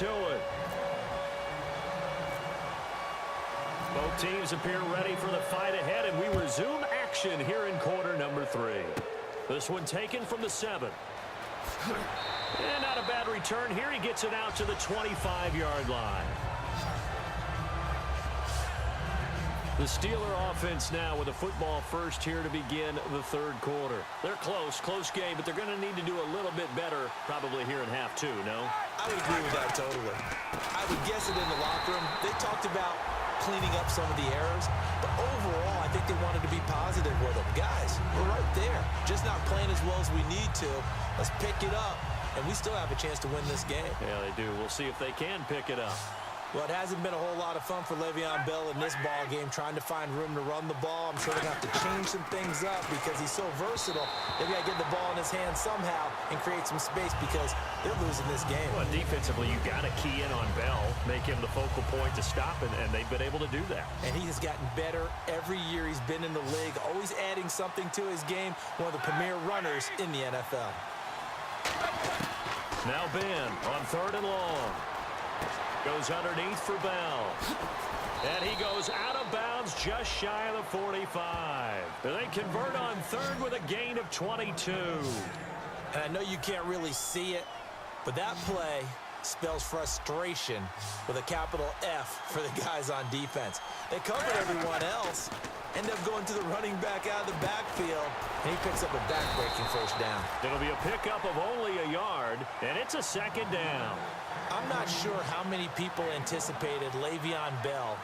to it. Both teams appear ready for the fight ahead, and we resume action here in quarter number 3. This one taken from the 7. And not a bad return here. He gets it out to the 25-yard line. The Steeler offense now with a football first here to begin the third quarter. They're close game, but they're going to need to do a little bit better probably here in half 2, no? I would agree with that totally. I would guess it in the locker room. They talked about cleaning up some of the errors, but overall, I think they wanted to be positive with them. Guys, we're right there. Just not playing as well as we need to. Let's pick it up, and we still have a chance to win this game. Yeah, they do. We'll see if they can pick it up. Well, it hasn't been a whole lot of fun for Le'Veon Bell in this ball game, trying to find room to run the ball. I'm sure they're going to have to change some things up because he's so versatile. They've got to get the ball in his hands somehow and create some space because they're losing this game. Well, defensively, you got to key in on Bell, make him the focal point to stop, and they've been able to do that. And he has gotten better every year he's been in the league, always adding something to his game, one of the premier runners in the NFL. Now Ben on 3rd and long. Goes underneath for Bell. And he goes out of bounds just shy of the 45. They convert on 3rd with a gain of 22. And I know you can't really see it, but that play spells frustration with a capital F for the guys on defense. They covered everyone else, end up going to the running back out of the backfield, and he picks up a back-breaking first down. It'll be a pickup of only a yard, and it's a 2nd down. I'm not sure how many people anticipated Le'Veon Bell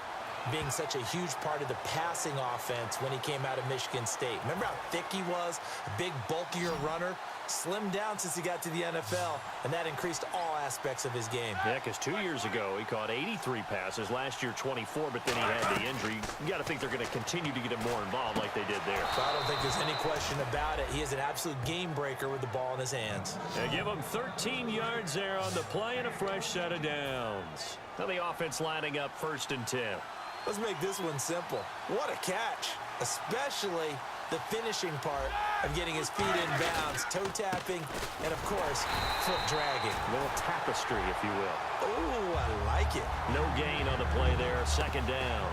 being such a huge part of the passing offense when he came out of Michigan State. Remember how thick he was? A big, bulkier runner? Slimmed down since he got to the NFL, and that increased all aspects of his game. Yeah, because 2 years ago, he caught 83 passes. Last year, 24, but then he had the injury. You got to think they're going to continue to get him more involved like they did there. So I don't think there's any question about it. He is an absolute game breaker with the ball in his hands. They give him 13 yards there on the play and a fresh set of downs. Now the offense lining up 1st and 10. Let's make this one simple. What a catch, especially the finishing part of getting his feet in bounds, toe tapping, and of course, foot dragging. A little tapestry, if you will. Oh, I like it. No gain on the play there, 2nd down.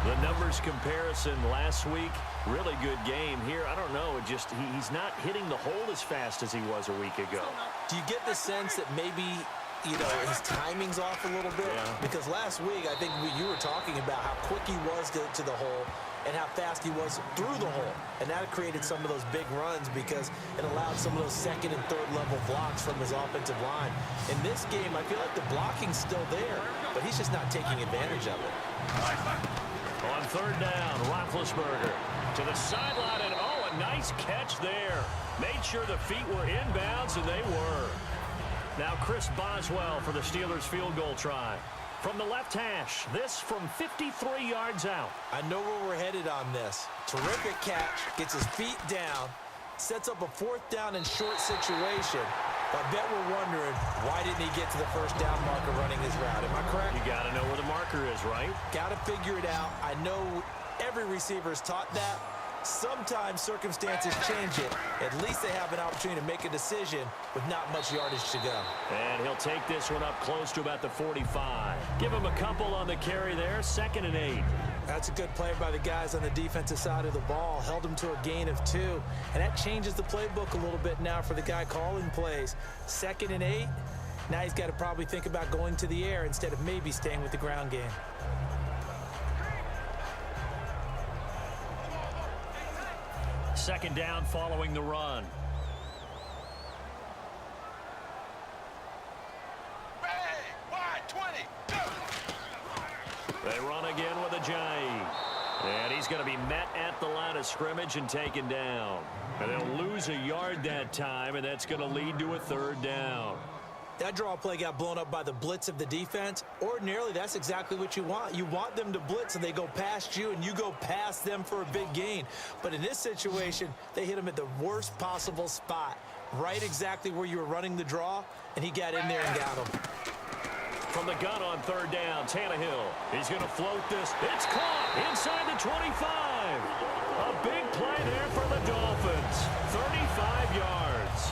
The numbers comparison last week, really good game here. I don't know, he's not hitting the hole as fast as he was a week ago. Do you get the sense that maybe his timing's off a little bit? Yeah. Because last week, I think you were talking about how quick he was to the hole and how fast he was through the hole. And that created some of those big runs because it allowed some of those 2nd and 3rd level blocks from his offensive line. In this game, I feel like the blocking's still there, but he's just not taking advantage of it. On 3rd down, Roethlisberger to the sideline, and a nice catch there. Made sure the feet were inbounds, and they were. Now Chris Boswell for the Steelers field goal try. From the left hash, this from 53 yards out. I know where we're headed on this. Terrific catch, gets his feet down, sets up a 4th down and short situation. But I bet we're wondering, why didn't he get to the 1st down marker running his route? Am I correct? You got to know where the marker is, right? Got to figure it out. I know every receiver is taught that. Sometimes circumstances change it. At least they have an opportunity to make a decision with not much yardage to go. And he'll take this one up close to about the 45. Give him a couple on the carry there, 2nd and 8. That's a good play by the guys on the defensive side of the ball. Held him to a gain of 2. And that changes the playbook a little bit now for the guy calling plays. 2nd and 8. Now he's got to probably think about going to the air instead of maybe staying with the ground game. Second down following the run. They run again with a J. And he's going to be met at the line of scrimmage and taken down. And they'll lose a yard that time, and that's going to lead to a 3rd down. That draw play got blown up by the blitz of the defense. Ordinarily, that's exactly what you want. You want them to blitz, and they go past you, and you go past them for a big gain. But in this situation, they hit him at the worst possible spot, right exactly where you were running the draw, and he got in there and got him. From the gun on 3rd down, Tannehill. He's going to float this. It's caught inside the 25. A big play there for the Dolphins. 35 yards.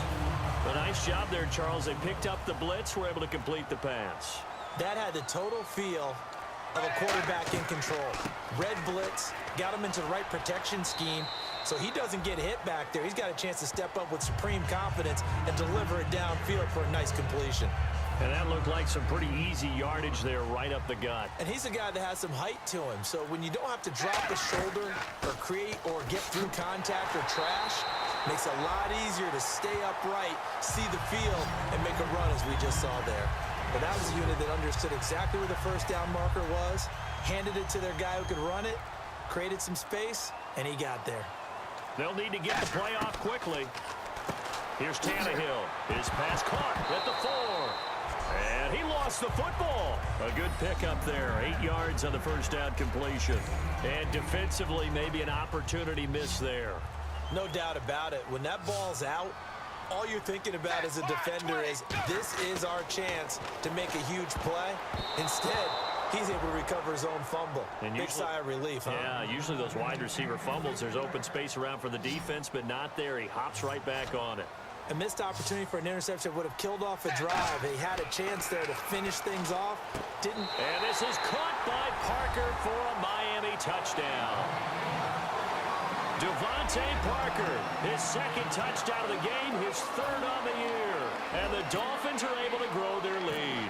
A nice job there, Charles. They picked up the blitz, were able to complete the pass. That had the total feel of a quarterback in control. Red blitz, got him into the right protection scheme, so he doesn't get hit back there. He's got a chance to step up with supreme confidence and deliver it downfield for a nice completion. And that looked like some pretty easy yardage there right up the gut. And he's a guy that has some height to him, so when you don't have to drop the shoulder or create or get through contact or trash, makes it a lot easier to stay upright, see the field, and make a run as we just saw there. But that was a unit that understood exactly where the first down marker was, handed it to their guy who could run it, created some space, and he got there. They'll need to get the play off quickly. Here's Tannehill. His pass caught at the 4. And he lost the football. A good pickup there. 8 yards on the first down completion. And defensively, maybe an opportunity miss there. No doubt about it. When that ball's out, all you're thinking about as a defender is, this is our chance to make a huge play. Instead, he's able to recover his own fumble. And big sigh of relief, huh? Yeah, usually those wide receiver fumbles, there's open space around for the defense, but not there. He hops right back on it. A missed opportunity for an interception would have killed off a drive. He had a chance there to finish things off. Didn't. And this is caught by Parker for a Miami touchdown. Devontae Parker, his second touchdown of the game, his third on the year. And the Dolphins are able to grow their lead.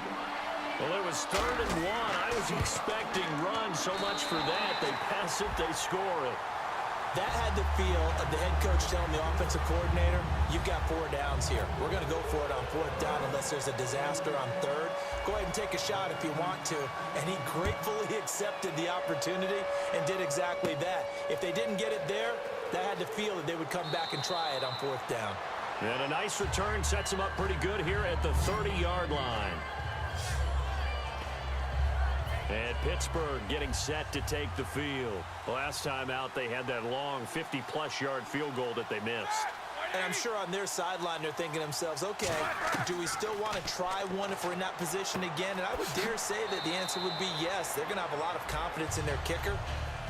Well, it was 3rd and 1. I was expecting runs, so much for that. They pass it, they score it. That had the feel of the head coach telling the offensive coordinator, you've got 4 downs here. We're going to go for it on 4th down unless there's a disaster on 3rd. Go ahead and take a shot if you want to. And he gratefully accepted the opportunity and did exactly that. If they didn't get it there, that had the feel that they would come back and try it on 4th down. And a nice return sets him up pretty good here at the 30-yard line. And Pittsburgh getting set to take the field. Last time out, they had that long 50-plus yard field goal that they missed. And I'm sure on their sideline, they're thinking to themselves, okay, do we still want to try one if we're in that position again? And I would dare say that the answer would be yes. They're going to have a lot of confidence in their kicker.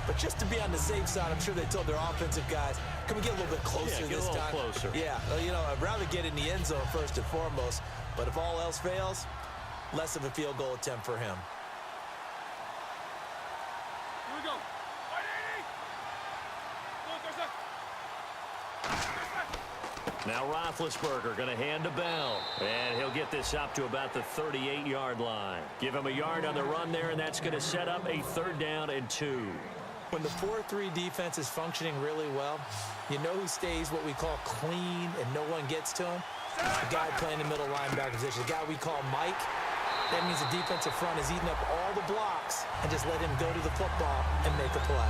But just to be on the safe side, I'm sure they told their offensive guys, can we get a little bit closer this time? Closer. Yeah, well, you know, I'd rather get in the end zone first and foremost. But if all else fails, less of a field goal attempt for him. Now Roethlisberger going to hand to Bell. And he'll get this up to about the 38-yard line. Give him a yard on the run there, and that's going to set up a 3rd down and 2. When the 4-3 defense is functioning really well, you know who stays what we call clean and no one gets to him? The guy playing the middle linebacker position, the guy we call Mike. That means the defensive front is eating up all the blocks and just let him go to the football and make a play.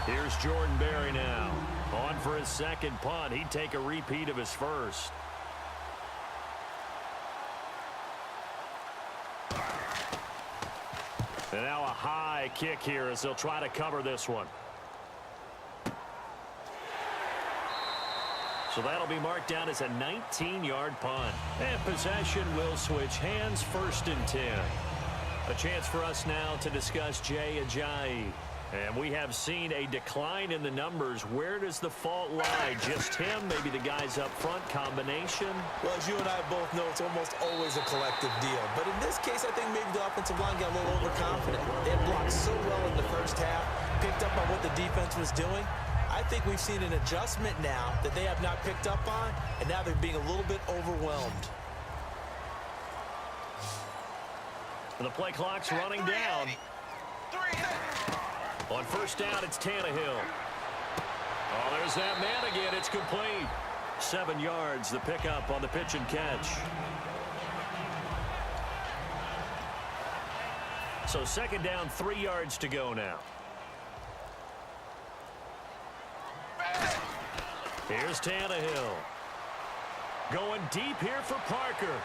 Here's Jordan Berry now. On for his second punt. He'd take a repeat of his first. And now a high kick here as they'll try to cover this one. So that'll be marked down as a 19-yard punt. And possession will switch hands, 1st and 10. A chance for us now to discuss Jay Ajayi. And we have seen a decline in the numbers. Where does the fault lie? Just him? Maybe the guys up front? Combination? Well, as you and I both know, it's almost always a collective deal. But in this case, I think maybe the offensive line got a little overconfident. They had blocked so well in the first half, picked up on what the defense was doing. I think we've seen an adjustment now that they have not picked up on, and now they're being a little bit overwhelmed. And the play clock's running down. On 1st down, it's Tannehill. Oh, there's that man again. It's complete. 7 yards, the pickup on the pitch and catch. So 2nd down, 3 yards to go now. Here's Tannehill. Going deep here for Parker.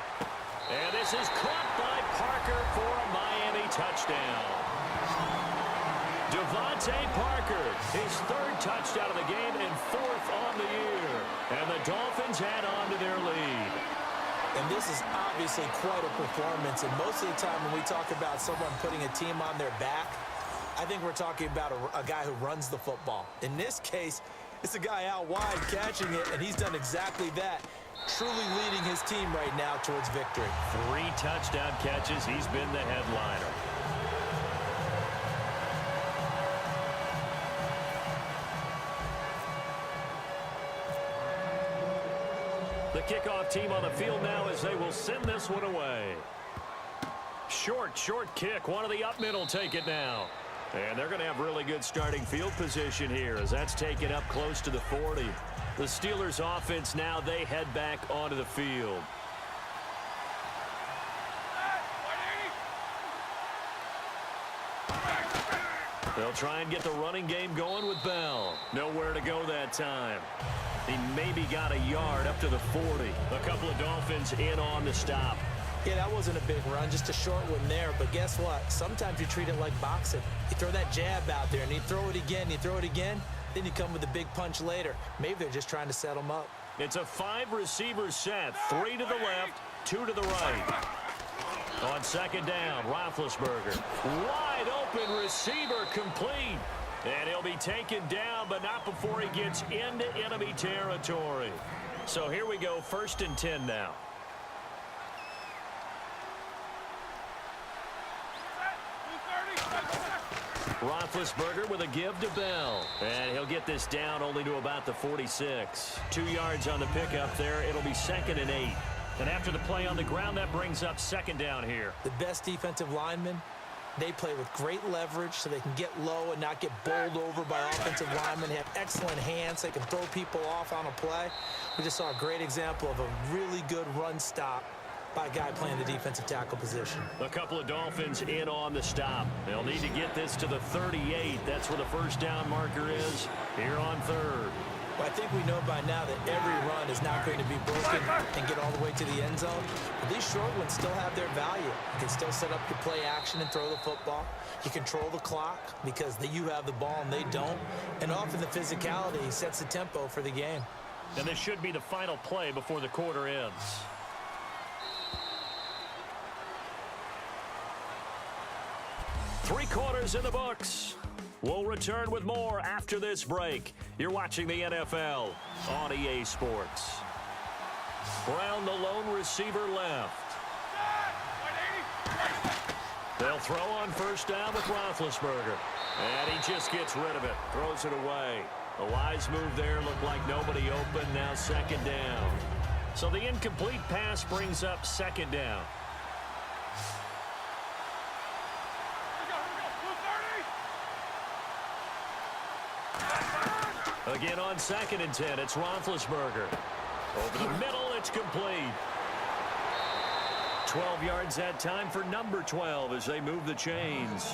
And this is caught by Parker for a Miami touchdown. Devontae Parker, his 3rd touchdown of the game and 4th on the year. And the Dolphins add on to their lead. And this is obviously quite a performance. And most of the time when we talk about someone putting a team on their back, I think we're talking about a guy who runs the football. In this case, it's a guy out wide catching it, and he's done exactly that. truly leading his team right now towards victory. 3 touchdown catches. He's been the headliner. The kickoff team on the field now as they will send this one away. Short kick. One of the up middle take it now. And they're going to have really good starting field position here as that's taken up close to the 40. The Steelers offense now, they head back onto the field. They'll try and get the running game going with Bell. Nowhere to go that time. He maybe got a yard up to the 40. A couple of Dolphins in on the stop. Yeah, that wasn't a big run, just a short one there. But guess what? Sometimes you treat it like boxing. You throw that jab out there, and you throw it again, then you come with a big punch later. Maybe they're just trying to set them up. It's a 5-receiver set. 3 to the left, 2 to the right. On second down, Roethlisberger. Wide open receiver complete. And he'll be taken down, but not before he gets into enemy territory. So here we go, 1st and 10 now. Roethlisberger with a give to Bell. And he'll get this down only to about the 46. 2 yards on the pickup there. It'll be 2nd and 8. And after the play on the ground, that brings up 2nd down here. The best defensive linemen, they play with great leverage so they can get low and not get bowled over by offensive linemen. They have excellent hands. They can throw people off on a play. We just saw a great example of a really good run stop by a guy playing the defensive tackle position. A couple of Dolphins in on the stop. They'll need to get this to the 38. That's where the 1st down marker is here on 3rd. Well, I think we know by now that every run is not going to be broken and get all the way to the end zone. But these short ones still have their value. You can still set up your play action and throw the football. You control the clock because you have the ball and they don't. And often the physicality sets the tempo for the game. And this should be the final play before the quarter ends. Three quarters in the books. We'll return with more after this break. You're watching the NFL on EA Sports. Brown, the lone receiver, left. They'll throw on 1st down with Roethlisberger. And he just gets rid of it. Throws it away. A wise move there. Looked like nobody open. Now 2nd down. So the incomplete pass brings up 2nd down. Again on 2nd and 10, it's Roethlisberger. Over the middle, it's complete. 12 yards that time for number 12 as they move the chains.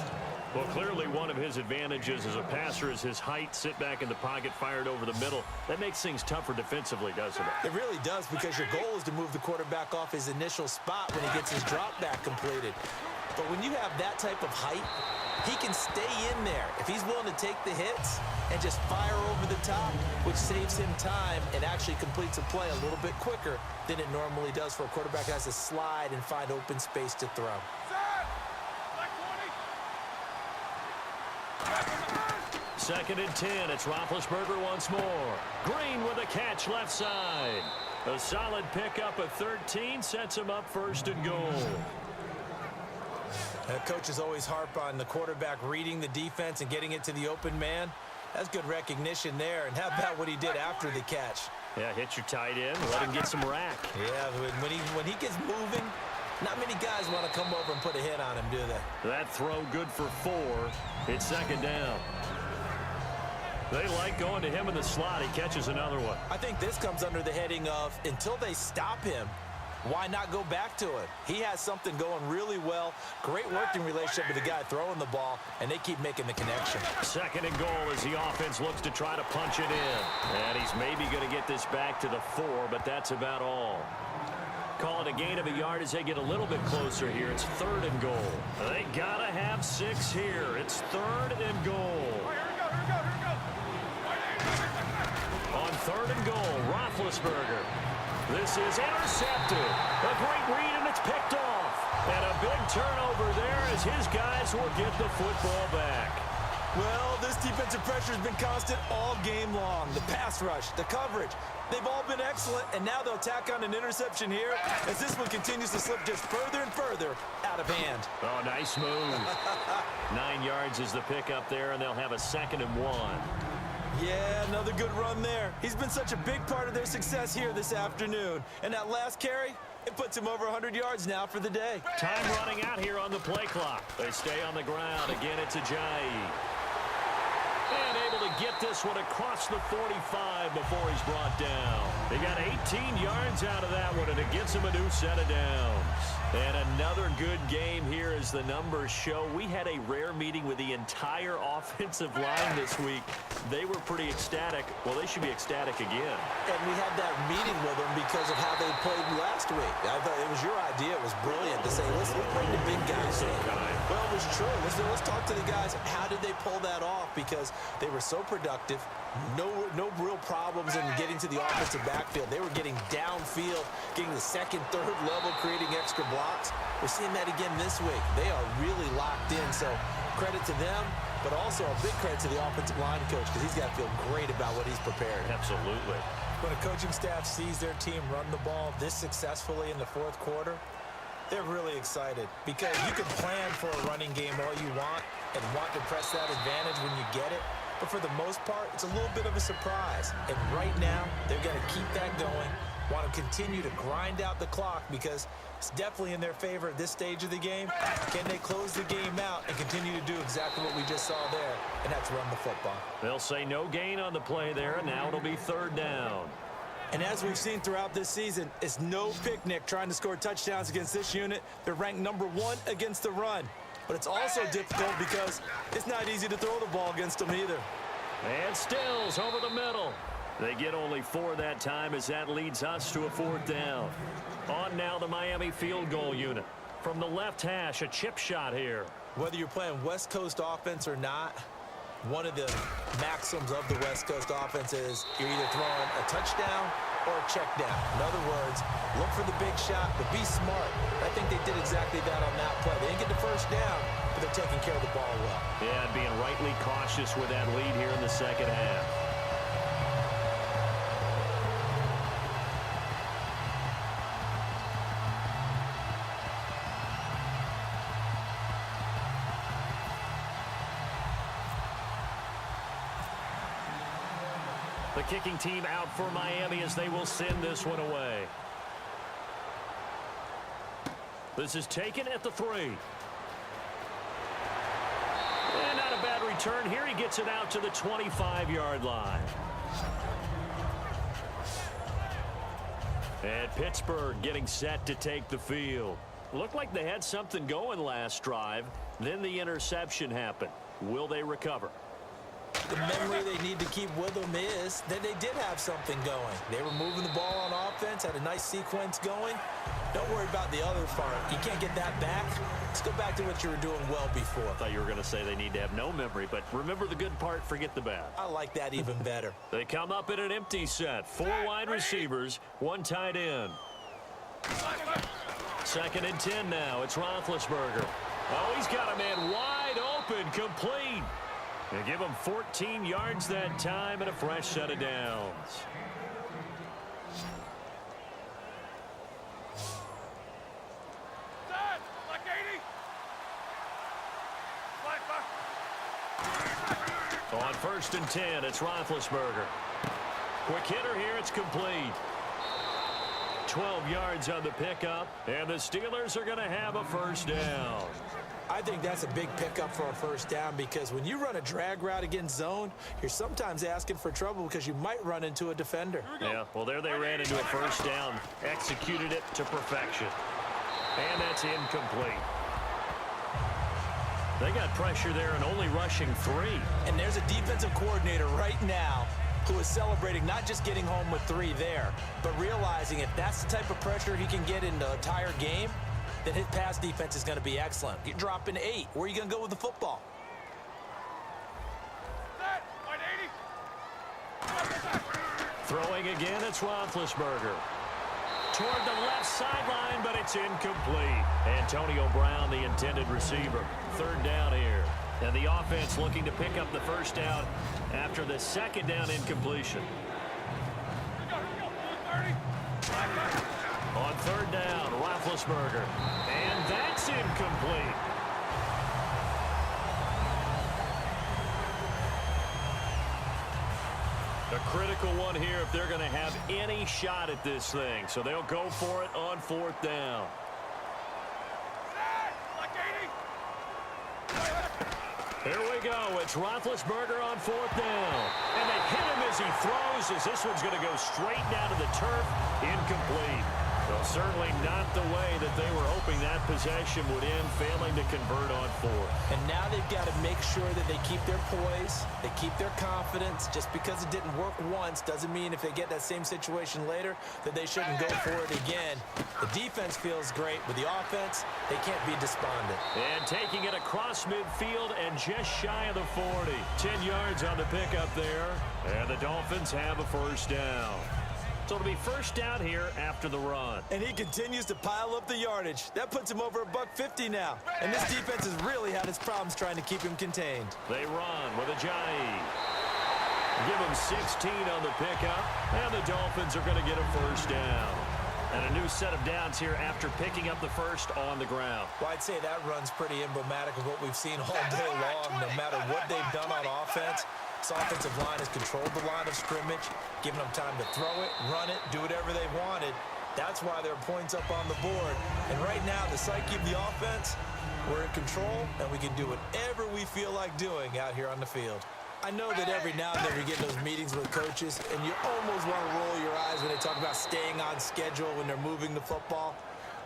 Well, clearly one of his advantages as a passer is his height. Sit back in the pocket, fired over the middle. That makes things tougher defensively, doesn't it? It really does, because your goal is to move the quarterback off his initial spot when he gets his drop back completed. But when you have that type of height, he can stay in there if he's willing to take the hits and just fire over the top, which saves him time and actually completes a play a little bit quicker than it normally does for a quarterback that has to slide and find open space to throw. 2nd and 10, it's Roethlisberger once more. Green with a catch left side. A solid pickup of 13 sets him up 1st and goal. Coaches always harp on the quarterback reading the defense and getting it to the open man. That's good recognition there. And how about what he did after the catch? Yeah, hit your tight end, let him get some rack. Yeah, when he gets moving, not many guys want to come over and put a hit on him, do they? That throw good for 4. It's 2nd down. They like going to him in the slot. He catches another one. I think this comes under the heading of, until they stop him, why not go back to it? He has something going really well. Great working relationship with the guy throwing the ball, and they keep making the connection. 2nd and goal as the offense looks to try to punch it in. And he's maybe going to get this back to the 4, but that's about all. Call it a gain of a yard as they get a little bit closer here. It's 3rd and goal. They got to have 6 here. It's 3rd and goal. On 3rd and goal, Roethlisberger. This is intercepted. A great read, and it's picked off. And a big turnover there as his guys will get the football back. Well, this defensive pressure has been constant all game long. The pass rush, the coverage, they've all been excellent, and now they'll tack on an interception here as this one continues to slip just further and further out of hand. Oh, nice move. 9 yards is the pickup there, and they'll have a 2nd and 1. Yeah, another good run there. He's been such a big part of their success here this afternoon. And that last carry, it puts him over 100 yards now for the day. Time running out here on the play clock. They stay on the ground. Again, it's Ajayi. And able to get this one across the 45 before he's brought down. They got 18 yards out of that one, and it gets him a new set of downs. And another good game here as the numbers show. We had a rare meeting with the entire offensive line this week. They were pretty ecstatic. Well, they should be ecstatic again. And we had that meeting with them because of how they played last week. I thought it was your idea. It was brilliant to say, listen, we played the big guys. Well, it was true. Let's talk to the guys. How did they pull that off? Because they were so productive. No real problems in getting to the offensive backfield. They were getting downfield, getting the 2nd, 3rd level, creating extra blocks. We're seeing that again this week. They are really locked in, so credit to them, but also a big credit to the offensive line coach because he's got to feel great about what he's prepared. Absolutely. When a coaching staff sees their team run the ball this successfully in the 4th quarter, they're really excited because you can plan for a running game all you want and want to press that advantage when you get it. But for the most part, it's a little bit of a surprise. And right now, they're going to keep that going, want to continue to grind out the clock because it's definitely in their favor at this stage of the game. Can they close the game out and continue to do exactly what we just saw there, and that's run the football? They'll say no gain on the play there, and now it'll be 3rd down. And as we've seen throughout this season, it's no picnic trying to score touchdowns against this unit. They're ranked number 1 against the run. But it's also difficult because it's not easy to throw the ball against them either. And Stills over the middle. They get only 4 that time as that leads us to a 4th down. On now the Miami field goal unit. From the left hash, a chip shot here. Whether you're playing West Coast offense or not, one of the maxims of the West Coast offense is you're either throwing a touchdown or a check down. In other words, look for the big shot, but be smart. I think they did exactly that on that play. They didn't get the 1st down, but they're taking care of the ball well. Yeah, being rightly cautious with that lead here in the 2nd half. The kicking team out for Miami as they will send this one away. This is taken at the 3. And not a bad return here. He gets it out to the 25-yard line. And Pittsburgh getting set to take the field. Looked like they had something going last drive. Then the interception happened. Will they recover? The memory they need to keep with them is that they did have something going. They were moving the ball on offense, had a nice sequence going. Don't worry about the other part. You can't get that back. Let's go back to what you were doing well before. I thought you were going to say they need to have no memory, but remember the good part, forget the bad. I like that even better. They come up in an empty set. 4 wide receivers, 1 tight end. 2nd and 10 now. It's Roethlisberger. Oh, he's got a man wide open, complete. They give him 14 yards that time and a fresh set of downs. On 1st and 10, it's Roethlisberger. Quick hitter here, it's complete. 12 yards on the pickup, and the Steelers are going to have a 1st down. I think that's a big pickup for a 1st down because when you run a drag route against zone, you're sometimes asking for trouble because you might run into a defender. Yeah, well, there they ran into a 1st down, executed it to perfection. And that's incomplete. They got pressure there and only rushing 3. And there's a defensive coordinator right now who is celebrating not just getting home with 3 there, but realizing if that's the type of pressure he can get in the entire game, then his pass defense is going to be excellent. You're dropping 8. Where are you going to go with the football? Throwing again, it's Roethlisberger. Toward the left sideline, but it's incomplete. Antonio Brown, the intended receiver. 3rd down here. And the offense looking to pick up the first down after the second down incompletion. On third down, Roethlisberger. And that's incomplete. A critical one here if they're going to have any shot at this thing. So they'll go for it on fourth down. Here we go. It's Roethlisberger on fourth down. And they hit him as he throws, as this one's going to go straight down to the turf. Incomplete. Well, certainly not the way that they were hoping that possession would end, failing to convert on fourth. And now they've got to make sure that they keep their poise, they keep their confidence. Just because it didn't work once doesn't mean if they get that same situation later that they shouldn't go for it again. The defense feels great, but the offense, they can't be despondent. And taking it across midfield and just shy of the 40. 10 yards on the pickup there. And the Dolphins have a first down. So it'll be first down here after the run. And he continues to pile up the yardage. That puts him over $150 now. And this defense has really had its problems trying to keep him contained. They run with Ajayi. Give him 16 on the pickup. And the Dolphins are going to get a first down. And a new set of downs here after picking up the first on the ground. Well, I'd say that run's pretty emblematic of what we've seen all day long. No matter what they've done on offense, this offensive line has controlled the line of scrimmage, given them time to throw it, run it, do whatever they wanted. That's why there are points up on the board. And right now, the psyche of the offense, we're in control, and we can do whatever we feel like doing out here on the field. I know that every now and then we get those meetings with coaches, and you almost want to roll your eyes when they talk about staying on schedule when they're moving the football.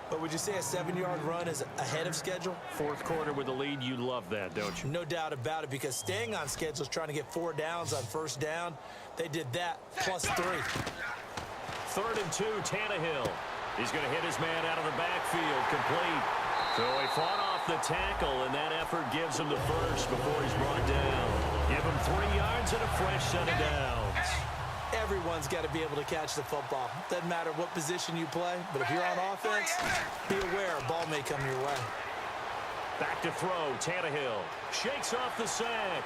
But would you say a 7-yard run is ahead of schedule? Fourth quarter with the lead, you love that, don't you? No doubt about it, because staying on schedule is trying to get 4 downs on first down. They did that, plus 3. 3rd and 2, Tannehill. He's going to hit his man out of the backfield, complete. So he fought off the tackle, and that effort gives him the first before he's brought down. Give him 3 yards and a fresh set of downs. Everyone's got to be able to catch the football. Doesn't matter what position you play, but if you're on offense, be aware a ball may come your way. Back to throw, Tannehill. Shakes off the sack.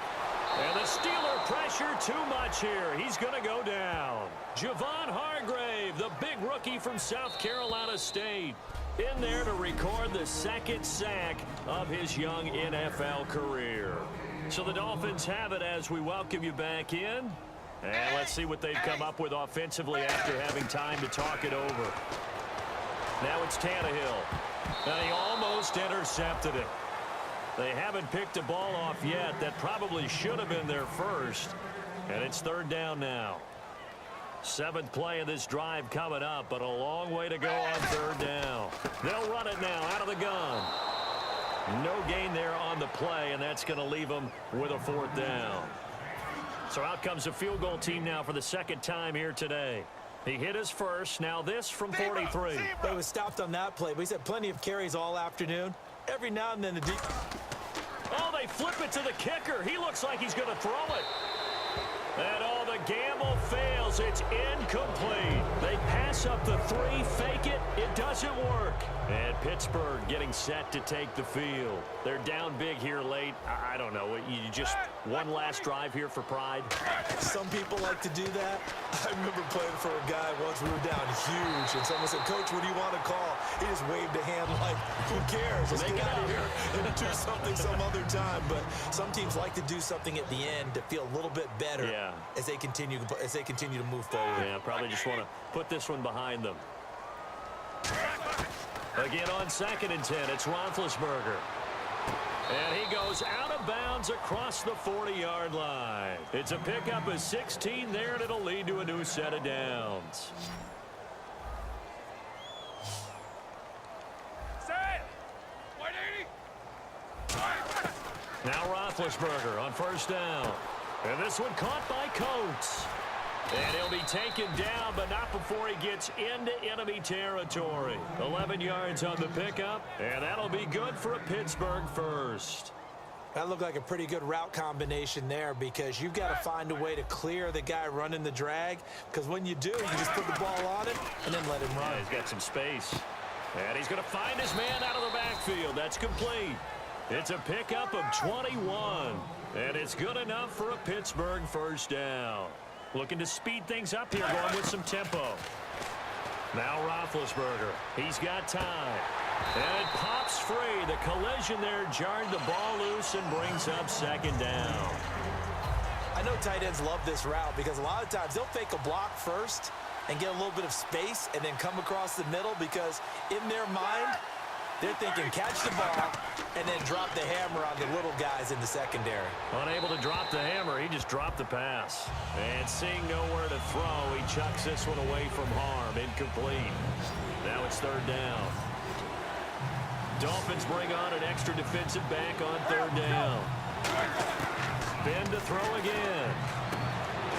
And the Steeler pressure too much here. He's going to go down. Javon Hargrave, the big rookie from South Carolina State, in there to record the second sack of his young NFL career. So the Dolphins have it as we welcome you back in. And let's see what they've come up with offensively after having time to talk it over. Now it's Tannehill. And he almost intercepted it. They haven't picked a ball off yet. That probably should have been their first. And it's 3rd down now. 7th play of this drive coming up, but a long way to go on 3rd down. They'll run it now out of the gun. No gain there on the play, and that's going to leave them with a 4th down. So out comes the field goal team now for the second time here today. He hit his first. Now this from 43. But he was stopped on that play, but he's had plenty of carries all afternoon. Every now and then the deep. Oh, they flip it to the kicker. He looks like he's going to throw it. And oh, the gamble fails. It's incomplete. They pass up the 3, fake it. It doesn't work. And Pittsburgh getting set to take the field. They're down big here late. I don't know. You just one last drive here for pride. Some people like to do that. I remember playing for a guy once. We were down huge, and someone said, "Coach, what do you want to call?" He just waved a hand like, "Who cares? Let's get out of here and do something some other time." But some teams like to do something at the end to feel a little bit better as they continue to move forward. Yeah, probably just want to put this one behind them. Again on 2nd and 10, it's Roethlisberger. And he goes out of bounds across the 40-yard line. It's a pickup of 16 there, and it'll lead to a new set of downs. Now Roethlisberger on 1st down. And this one caught by Coates. And he'll be taken down, but not before he gets into enemy territory. 11 yards on the pickup, and that'll be good for a Pittsburgh first. That looked like a pretty good route combination there, because you've got to find a way to clear the guy running the drag, because when you do, you just put the ball on it and then let him run. Yeah, he's got some space. And he's going to find his man out of the backfield. That's complete. It's a pickup of 21, and it's good enough for a Pittsburgh first down. Looking to speed things up here, going with some tempo. Now Roethlisberger, he's got time. And it pops free. The collision there jarred the ball loose and brings up second down. I know tight ends love this route because a lot of times they'll fake a block first and get a little bit of space and then come across the middle because in their mind, they're thinking catch the ball and then drop the hammer on the little guys in the secondary. Unable to drop the hammer, he just dropped the pass. And seeing nowhere to throw, he chucks this one away from harm. Incomplete. Now it's third down. Dolphins bring on an extra defensive back on third down. Ben to throw again.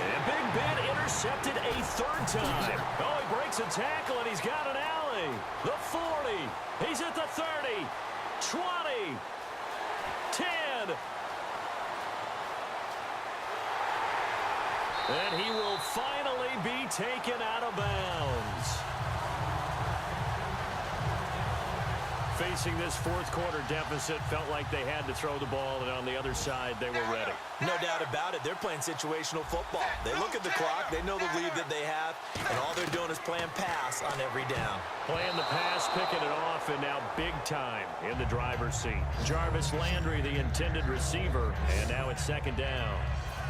And Big Ben intercepted a third time. Oh, he breaks a tackle, and he's got an alley. The 40. He's at the 30. 20. 10. And he will finally be taken out of bounds. Facing this fourth quarter deficit, felt like they had to throw the ball, and on the other side, they were ready. No doubt about it. They're playing situational football. They look at the clock. They know the lead that they have, and all they're doing is playing pass on every down. Playing the pass, picking it off, and now big time in the driver's seat. Jarvis Landry, the intended receiver, and now it's second down.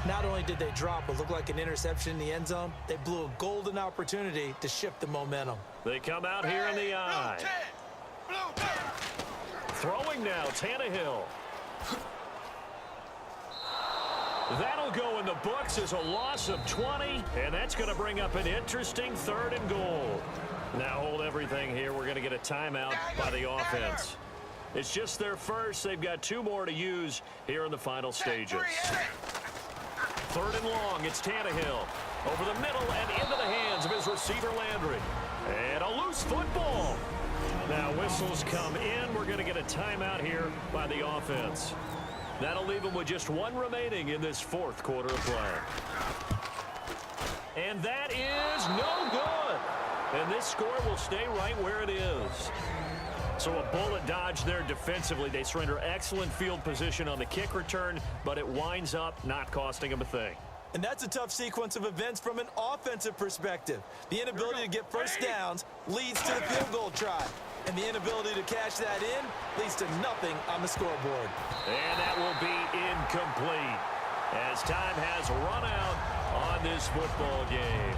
Not only did they drop what looked like an interception in the end zone, they blew a golden opportunity to shift the momentum. They come out here in the eye. Throwing now, Tannehill. That'll go in the books as a loss of 20, and that's going to bring up an interesting third and goal. Now hold everything here. We're going to get a timeout by the offense. It's just their first. They've got 2 more to use here in the final stages. Third and long, it's Tannehill. Over the middle and into the hands of his receiver, Landry. And a loose football. Now whistles come in. We're going to get a timeout here by the offense. That'll leave them with just 1 remaining in this fourth quarter of play. And that is no good. And this score will stay right where it is. So a bullet dodge there defensively. They surrender excellent field position on the kick return, but it winds up not costing them a thing. And that's a tough sequence of events from an offensive perspective. The inability to get first downs leads to the field goal try. And the inability to cash that in leads to nothing on the scoreboard. And that will be incomplete as time has run out on this football game.